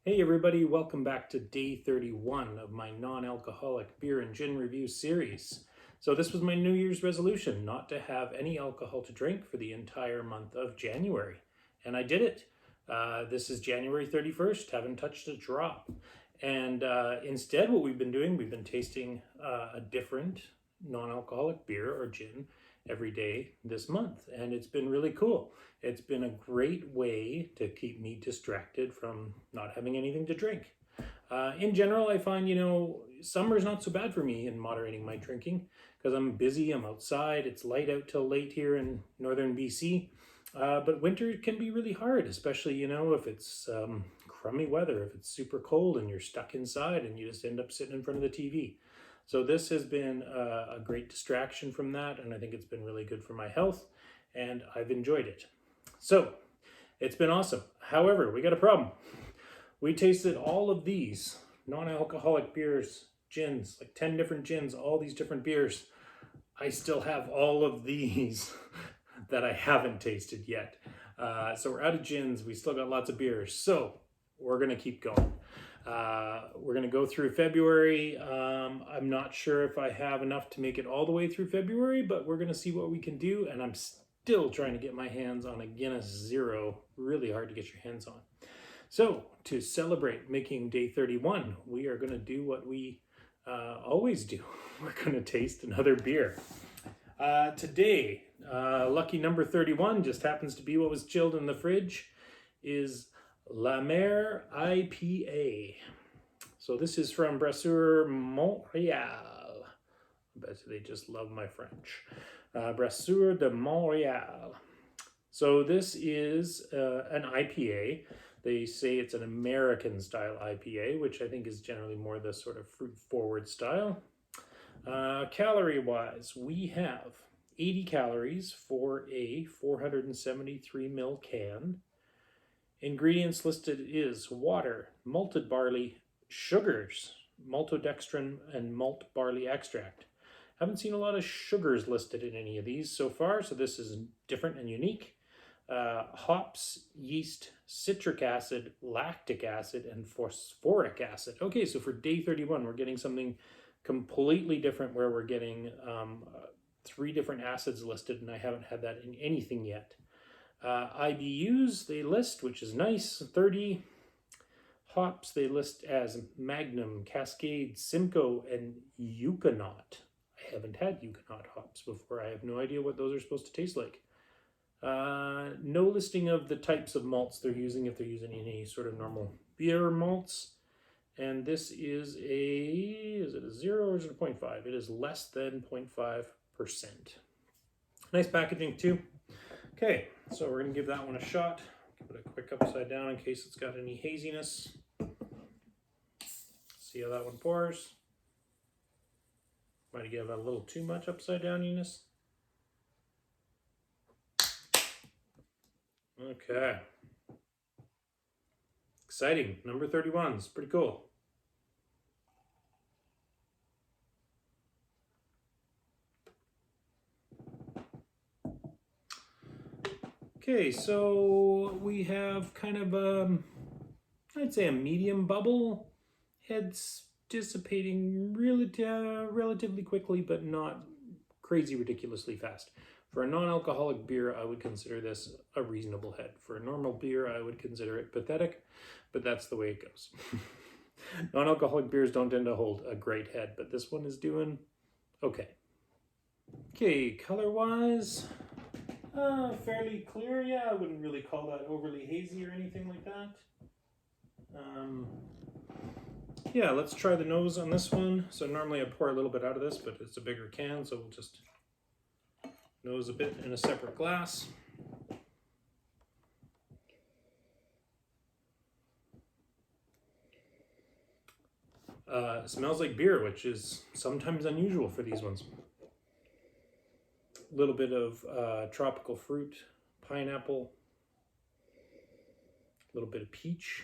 Hey everybody, welcome back to day 31 of my non-alcoholic beer and gin review series. So this was my New Year's resolution, not to have any alcohol to drink for the entire month of January. And I did it. This is January 31st, haven't touched a drop. And instead what we've been doing, we've been tasting a different non-alcoholic beer or gin every day this month. And it's been really cool. It's been a great way to keep me distracted from not having anything to drink. In general, I find, summer's not so bad for me in moderating my drinking because I'm busy, I'm outside, it's light out till late here in northern BC. But winter can be really hard, especially, if it's crummy weather, if it's super cold and you're stuck inside and you just end up sitting in front of the TV. So this has been a great distraction from that, and I think it's been really good for my health, and I've enjoyed it. So it's been awesome. However, we got a problem. We tasted all of these non-alcoholic beers, gins, like 10 different gins, all these different beers. I still have all of these that I haven't tasted yet. So we're out of gins. We still got lots of beers. So we're going to keep going. We're going to go through February. I'm not sure if I have enough to make it all the way through February, but we're going to see what we can do. And I'm still trying to get my hands on a Guinness Zero. Really hard to get your hands on. So to celebrate making day 31, we are going to do what we always do. We're going to taste another beer. Today, lucky number 31 just happens to be what was chilled in the fridge, is La Mer IPA. So this is from Brasseur de Montreal. I bet they just love my French. Brasseur de Montreal. So this is an IPA. They say it's an American style IPA, which I think is generally more the sort of fruit forward style. Calorie wise, we have 80 calories for a 473 ml can. Ingredients listed is water, malted barley, sugars, maltodextrin, and malt barley extract. Haven't seen a lot of sugars listed in any of these so far, so this is different and unique. Hops, yeast, citric acid, lactic acid, and phosphoric acid. Okay, so for day 31, we're getting something completely different where we're getting 3 different acids listed, and I haven't had that in anything yet. IBUs they list, which is nice, 30. Hops they list as Magnum, Cascade, Simcoe, and Yukonaut. I haven't had Yukonaut hops before. I have no idea what those are supposed to taste like. No listing of the types of malts they're using, if they're using any sort of normal beer malts. And this is it a 0 or is it a 0.5? It is less than 0.5%. Nice packaging too. Okay, so we're going to give that one a shot. Give it a quick upside down in case it's got any haziness. See how that one pours. Might give it a little too much upside downiness. Okay. Exciting. Number 31 is pretty cool. Okay, so we have kind of I'd say a medium bubble. Heads dissipating relatively quickly, but not crazy ridiculously fast. For a non-alcoholic beer, I would consider this a reasonable head. For a normal beer, I would consider it pathetic, but that's the way it goes. Non-alcoholic beers don't tend to hold a great head, but this one is doing okay. Okay, color-wise, fairly clear. Yeah, I wouldn't really call that overly hazy or anything like that. Yeah, let's try the nose on this one. So normally I pour a little bit out of this, but it's a bigger can, so we'll just nose a bit in a separate glass. It smells like beer, which is sometimes unusual for these ones. A little bit of tropical fruit, pineapple, a little bit of peach,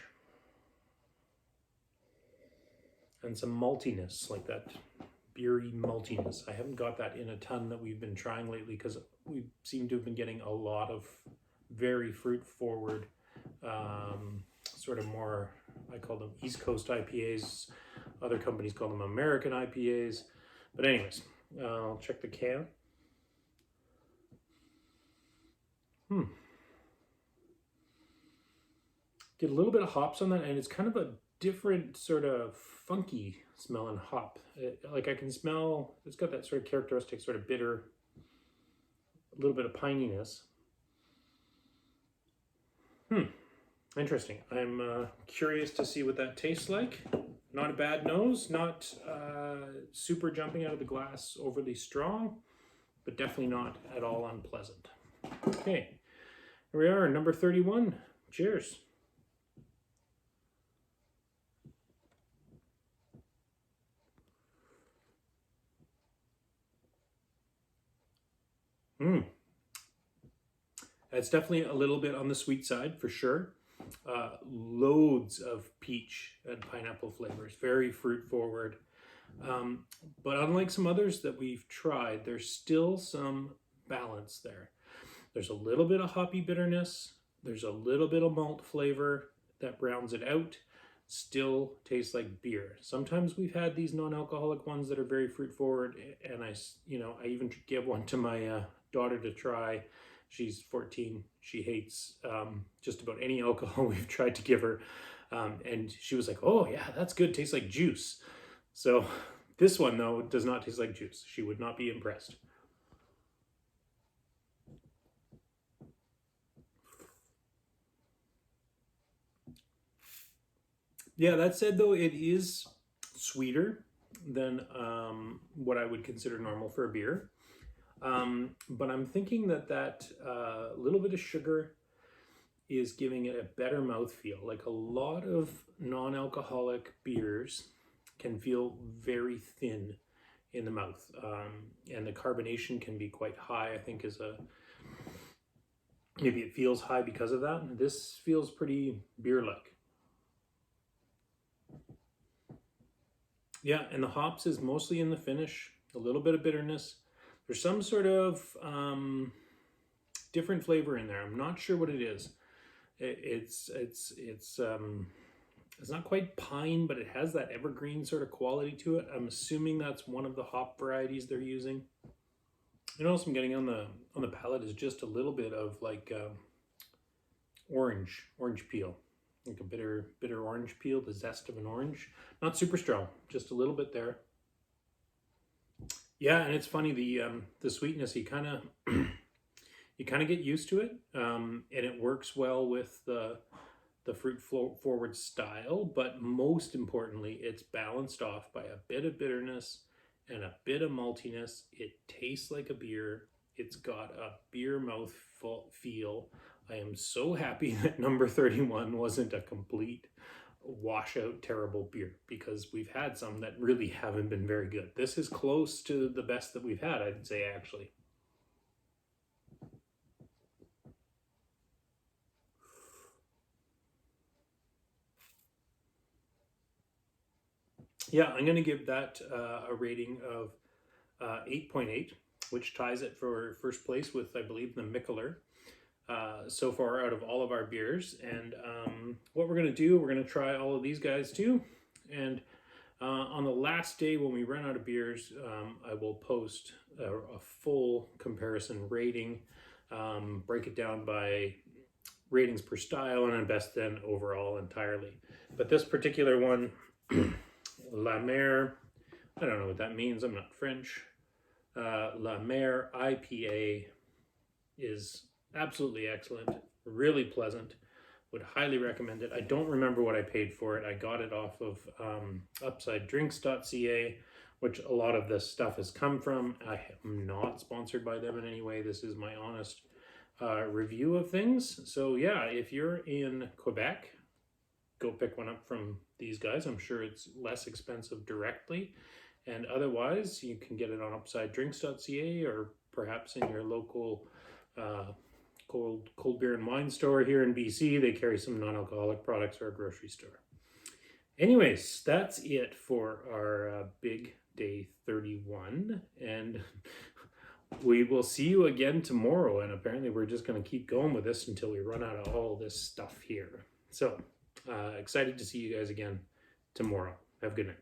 and some maltiness, like that beery maltiness. I haven't got that in a ton that we've been trying lately because we seem to have been getting a lot of very fruit forward, sort of more I call them East Coast IPAs. Other companies call them American IPAs. But anyways, I'll check the can. Get a little bit of hops on that, and it's kind of a different sort of funky smelling hop. Like I can smell, it's got that sort of characteristic sort of bitter, a little bit of pininess. Interesting. I'm curious to see what that tastes like. Not a bad nose, not super jumping out of the glass, overly strong, but definitely not at all unpleasant. Okay, here we are, number 31. Cheers. It's definitely a little bit on the sweet side for sure. Loads of peach and pineapple flavors, very fruit forward. But unlike some others that we've tried, there's still some balance there. There's a little bit of hoppy bitterness. There's a little bit of malt flavor that rounds it out. Still tastes like beer. Sometimes we've had these non-alcoholic ones that are very fruit forward, and I even give one to my daughter to try. She's 14. She hates just about any alcohol we've tried to give her. And she was like, oh yeah, that's good. Tastes like juice. So this one though, does not taste like juice. She would not be impressed. Yeah, that said though, it is sweeter than what I would consider normal for a beer. But I'm thinking that little bit of sugar is giving it a better mouthfeel. Like a lot of non-alcoholic beers can feel very thin in the mouth. And the carbonation can be quite high, I think maybe it feels high because of that. This feels pretty beer-like. Yeah, and the hops is mostly in the finish, a little bit of bitterness. There's some sort of different flavor in there. I'm not sure what it is. It's not quite pine, but it has that evergreen sort of quality to it. I'm assuming that's one of the hop varieties they're using. And also I'm getting on the palate is just a little bit of like orange peel. Like a bitter orange peel, the zest of an orange. Not super strong, just a little bit there. Yeah, and it's funny, the sweetness, you kind of get used to it, and it works well with the fruit forward style, but most importantly, it's balanced off by a bit of bitterness and a bit of maltiness. It tastes like a beer. It's got a beer mouth feel. I am so happy that number 31 wasn't a complete washout terrible beer, because we've had some that really haven't been very good. This is close to the best that we've had, I'd say, actually. Yeah, I'm going to give that a rating of 8.8, which ties it for first place with, I believe, the Mikkeller. So far out of all of our beers. And what we're going to do, we're going to try all of these guys too. And on the last day when we run out of beers, I will post a full comparison rating, break it down by ratings per style, and then best then overall entirely. But this particular one, La Mer, I don't know what that means, I'm not French. La Mer IPA is absolutely excellent, really pleasant, would highly recommend it. I don't remember what I paid for it. I got it off of upsidedrinks.ca, which a lot of this stuff has come from. I am not sponsored by them in any way. This is my honest review of things. So yeah, if you're in Quebec, go pick one up from these guys. I'm sure it's less expensive directly. And otherwise, you can get it on upsidedrinks.ca or perhaps in your local cold beer and wine store here in BC. They carry some non-alcoholic products, or a grocery store. Anyways, that's it for our big day 31, and we will see you again tomorrow. And apparently we're just going to keep going with this until we run out of all this stuff here. So Excited to see you guys again tomorrow. Have a good night.